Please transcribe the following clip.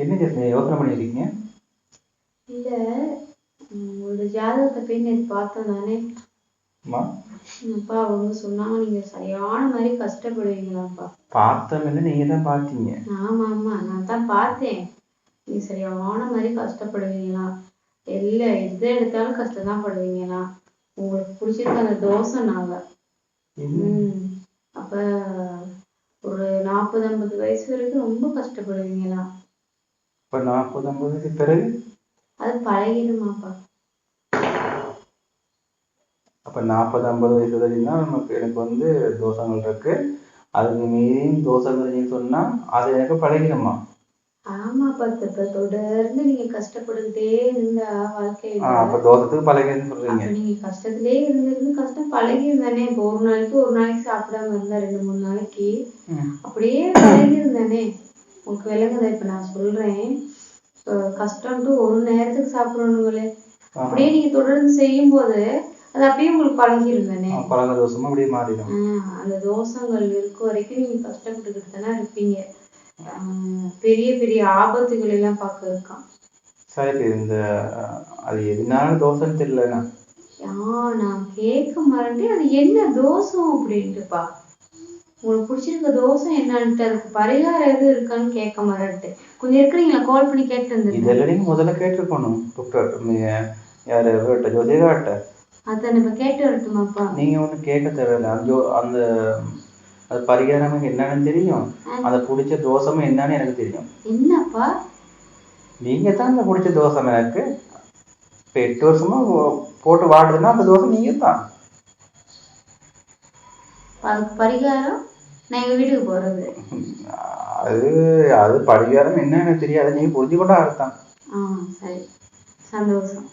என்ன ஜெஸ்மி யோசனை பண்ணியிருக்கீங்க? இல்ல உங்களோட ஜாதகத்தை போய் நேற்று பார்த்தோம் தானே. அப்பா அவங்க சொன்னாங்க நீங்க சரியான மாதிரி கஷ்டப்படுவீங்களாப்பா. பார்த்தோம் நீங்க தான் பார்த்தீங்க. ஆமா ஆமா நான் தான் பார்த்தேன். நீங்க சரியான மாதிரி கஷ்டப்படுவீங்களா, எது எடுத்தாலும் கஷ்டம் தான் படுவீங்களா, உங்களுக்கு பிடிச்சிருக்க அந்த தோசைனால. அப்ப ஒரு 40-50 வயசு வரைக்கும் ரொம்ப கஷ்டப்படுவீங்களா? இப்ப 40-50 பிறகு அது பழகிடுமாப்பா. அப்ப 40-50 வயசு வரைக்கும் தான் எனக்கு தோஷங்கள் இருக்கு. அதுக்கு மீறியும் தோஷங்கள் நீங்க சொன்னா அது எனக்கு பழகிடுமா? ஆமாப்பா, இப்ப தொடர்ந்து நீங்க கஷ்டப்பட்டுக்கிட்டே இருந்தா வாழ்க்கையில அப்ப தோஷத்துக்கு பழகிடுன்னு சொல்றீங்க. நீங்க கஷ்டத்திலே இருந்து கஷ்டம் பழகிடும் தானே. இப்போ ஒரு நாளைக்கு சாப்பிடாம இருந்தா 2-3 நாளைக்கு அப்படியே பழகிடும் தானே. உங்களுக்கு விளங்குதா? இப்ப நான் சொல்றேன், கஷ்டம்ட்டு ஒரு நேரத்துக்கு சாப்பிடணுங்களே, அப்படியே நீங்க தொடர்ந்து செய்யும் போது அது அப்படியே உங்களுக்கு பழகிடும் தானே. பழக தோஷமா அப்படியே மாறிடும். அந்த தோஷங்கள் இருக்க வரைக்கும் நீங்க கஷ்டப்பட்டுக்கிட்டு தானே இருப்பீங்க. பெரிய பெரிய ஆபத்துகள் எல்லாம் பார்க்க இருக்கான். சரி, அது எதனால தோஷம்னு தெரியலண்ணா. நான் கேட்க மறந்துட்டேன், அது என்ன தோஷம் அப்படின்ட்டுப்பா. உங்களுக்கு பிடிச்சிருக்க தோஷம் என்னன்ட்டு அதுக்கு பரிகாரம் எதுவும் இருக்கான்னு கேட்க மறந்துட்டேன். கொஞ்சம் இருக்கிறீங்களா? கால் பண்ணி கேட்டு இருந்தேன். இதெல்லாம் நீங்க முதல்ல கேட்டுருக்கணும் டாக்டர். யாரு ஜோதிகாட்ட அதான் இப்ப கேட்டு வரட்டுமாப்பா? நீங்க ஒண்ணு கேட்க தேவையில்லை. அந்த அது பரிகாரம் என்னன்னு தெரியும், அதை பிடிச்ச தோஷமும் என்னன்னு எனக்கு தெரியும். என்னப்பா? நீங்க தான் அந்த பிடிச்ச தோஷம் எனக்கு. இப்ப 8 வருஷமா போட்டு வாடுறதுன்னா அந்த தோஷம் நீங்க தான். அதுக்கு பரிகாரம் நான் எங்க வீட்டுக்கு போறது. அது பரிகாரம் என்னன்னு தெரியாது, நீங்க புரிஞ்சுக்கொண்டா அர்த்தம். சரி, சந்தோஷம்.